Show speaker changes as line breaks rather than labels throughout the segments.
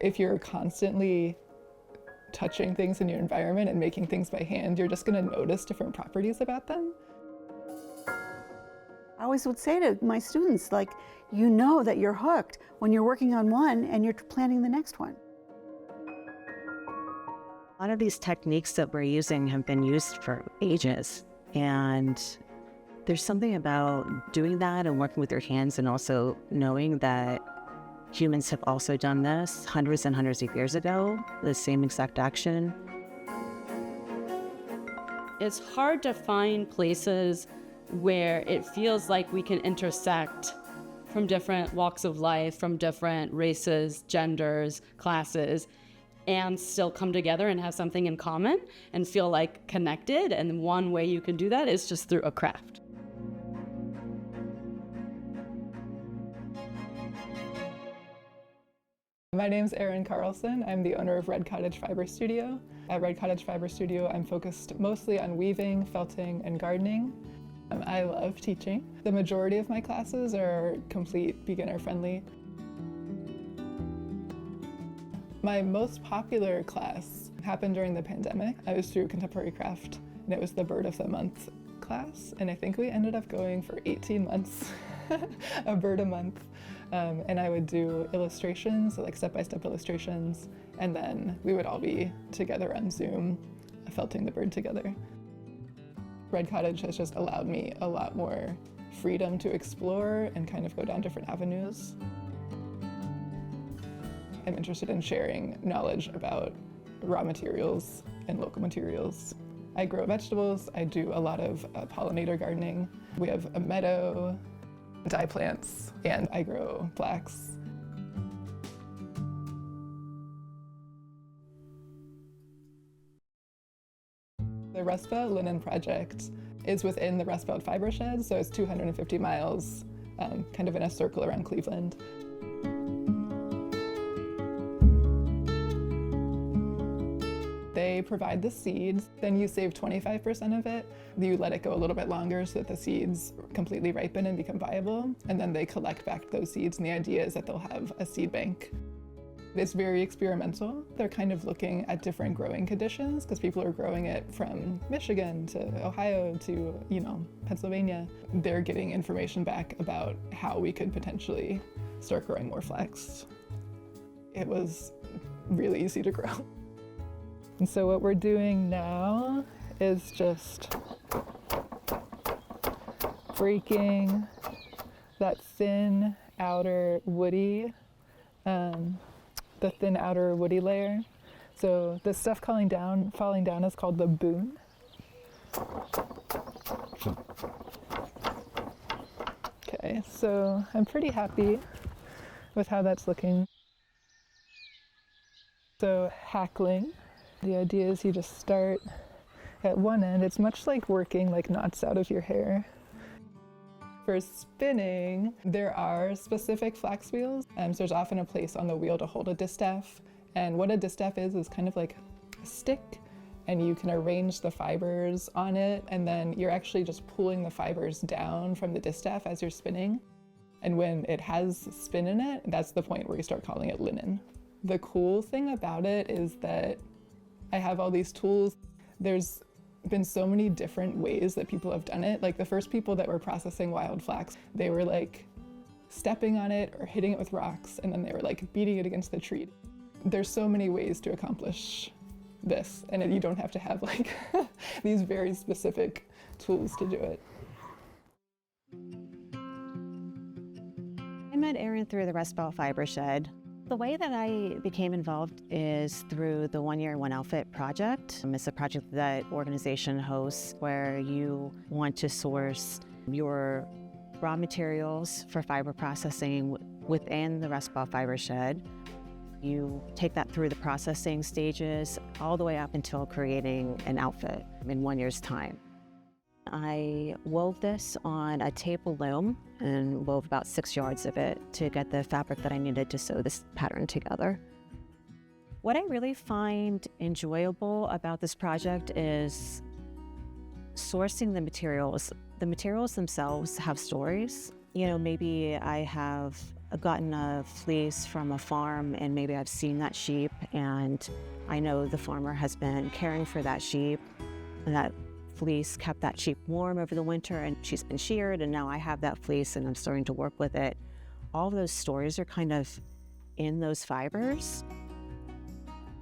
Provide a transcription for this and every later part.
If you're constantly touching things in your environment and making things by hand, you're just going to notice different properties about them.
I always would say to my students, like, you know that you're hooked when you're working on one and you're planning the next one.
A lot of these techniques that we're using have been used for ages, and there's something about doing that and working with your hands and also knowing that humans have also done this hundreds and hundreds of years ago, the same exact action.
It's hard to find places where it feels like we can intersect from different walks of life, from different races, genders, classes, and still come together and have something in common and feel like connected. And one way you can do that is just through a craft.
My name's Erin Carlson. I'm the owner of Red Cottage Fiber Studio. At Red Cottage Fiber Studio, I'm focused mostly on weaving, felting, and gardening. I love teaching. The majority of my classes are complete beginner-friendly. My most popular class happened during the pandemic. I was through Contemporary Craft, and it was the Bird of the Month class, and I think we ended up going for 18 months, a bird a month. And I would do illustrations, so like step-by-step illustrations, and then we would all be together on Zoom, felting the bird together. Red Cottage has just allowed me a lot more freedom to explore and kind of go down different avenues. I'm interested in sharing knowledge about raw materials and local materials. I grow vegetables, I do a lot of pollinator gardening. We have a meadow, dye plants, and I grow flax. The Rust Belt Linen Project is within the Rust Belt Fibershed, so it's 250 miles, kind of in a circle around Cleveland. They provide the seeds, then you save 25% of it. You let it go a little bit longer so that the seeds completely ripen and become viable, and then they collect back those seeds, and the idea is that they'll have a seed bank. It's very experimental. They're kind of looking at different growing conditions because people are growing it from Michigan to Ohio to, Pennsylvania. They're getting information back about how we could potentially start growing more flax. It was really easy to grow. And so what we're doing now is just breaking that thin outer woody, the thin outer woody layer. So the stuff falling down is called the boon. Okay, so I'm pretty happy with how that's looking. So hackling. The idea is you just start at one end. It's much like working like knots out of your hair. For spinning, there are specific flax wheels. So there's often a place on the wheel to hold a distaff. And what a distaff is kind of like a stick, and you can arrange the fibers on it, and then you're actually just pulling the fibers down from the distaff as you're spinning. And when it has spin in it, that's the point where you start calling it linen. The cool thing about it is that I have all these tools. There's been so many different ways that people have done it. Like the first people that were processing wild flax, they were like stepping on it or hitting it with rocks, and then they were like beating it against the tree. There's so many ways to accomplish this, and you don't have to have like these very specific tools to do it.
I met Erin through the Rust Belt Fibershed. The way that I became involved is through the One Year, One Outfit project. It's a project that organization hosts where you want to source your raw materials for fiber processing within the Rust Belt Fibershed. You take that through the processing stages all the way up until creating an outfit in 1 year's time. I wove this on a table loom and wove about 6 yards of it to get the fabric that I needed to sew this pattern together. What I really find enjoyable about this project is sourcing the materials. The materials themselves have stories. Maybe I have gotten a fleece from a farm and maybe I've seen that sheep and I know the farmer has been caring for that sheep and that fleece kept that sheep warm over the winter and she's been sheared and now I have that fleece and I'm starting to work with it. All of those stories are kind of in those fibers.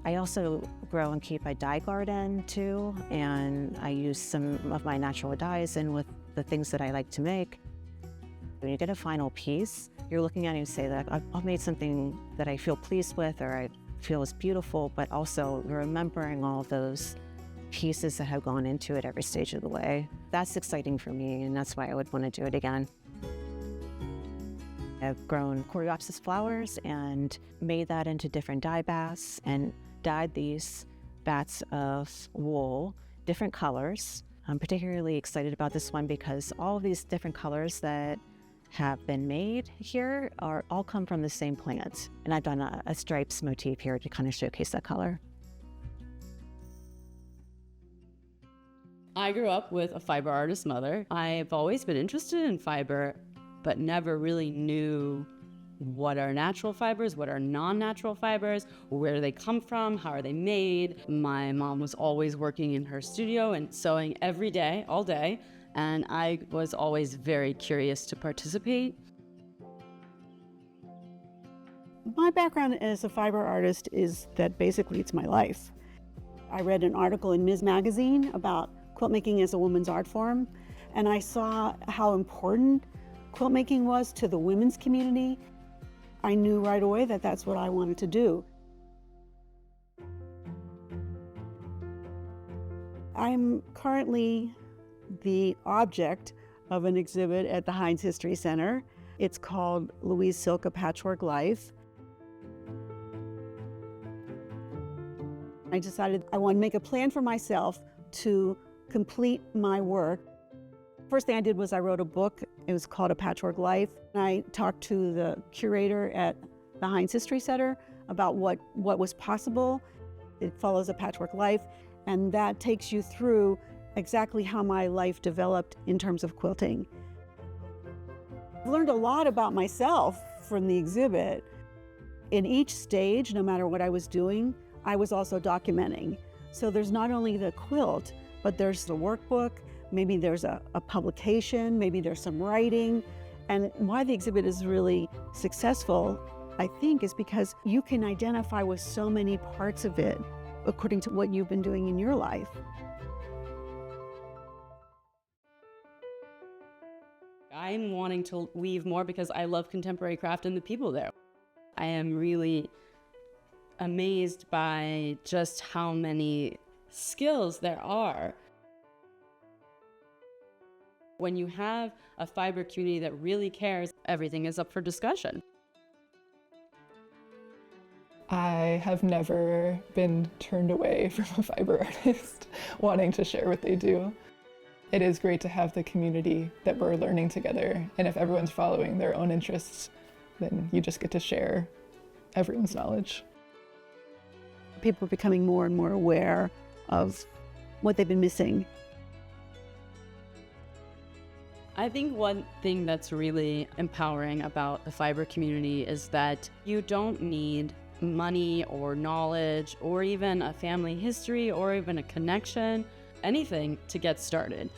I also grow and keep a dye garden too, and I use some of my natural dyes in with the things that I like to make. When you get a final piece, you're looking at it and say that I've made something that I feel pleased with or I feel is beautiful, but also remembering all those pieces that have gone into it every stage of the way. That's exciting for me, and that's why I would want to do it again. I've grown coreopsis flowers and made that into different dye baths and dyed these bats of wool, different colors. I'm particularly excited about this one because all of these different colors that have been made here are all come from the same plant. And I've done a stripes motif here to kind of showcase that color.
I grew up with a fiber artist mother. I've always been interested in fiber, but never really knew what are natural fibers, what are non-natural fibers, where do they come from, how are they made. My mom was always working in her studio and sewing every day, all day, and I was always very curious to participate.
My background as a fiber artist is that basically it's my life. I read an article in Ms. Magazine about quilt making as a woman's art form, and I saw how important quilt making was to the women's community. I knew right away that that's what I wanted to do. I'm currently the object of an exhibit at the Heinz History Center. It's called Louise Silk, A Patchwork Life. I decided I want to make a plan for myself to complete my work. First thing I did was I wrote a book. It was called A Patchwork Life. And I talked to the curator at the Heinz History Center about what was possible. It follows a patchwork life, and that takes you through exactly how my life developed in terms of quilting. I've learned a lot about myself from the exhibit. In each stage, no matter what I was doing, I was also documenting. So there's not only the quilt, but there's the workbook, maybe there's a publication, maybe there's some writing. And why the exhibit is really successful, I think, is because you can identify with so many parts of it according to what you've been doing in your life.
I'm wanting to weave more because I love contemporary craft and the people there. I am really amazed by just how many skills there are. When you have a fiber community that really cares, everything is up for discussion.
I have never been turned away from a fiber artist wanting to share what they do. It is great to have the community that we're learning together, and if everyone's following their own interests, then you just get to share everyone's knowledge.
People are becoming more and more aware of what they've been missing.
I think one thing that's really empowering about the fiber community is that you don't need money or knowledge or even a family history or even a connection, anything to get started.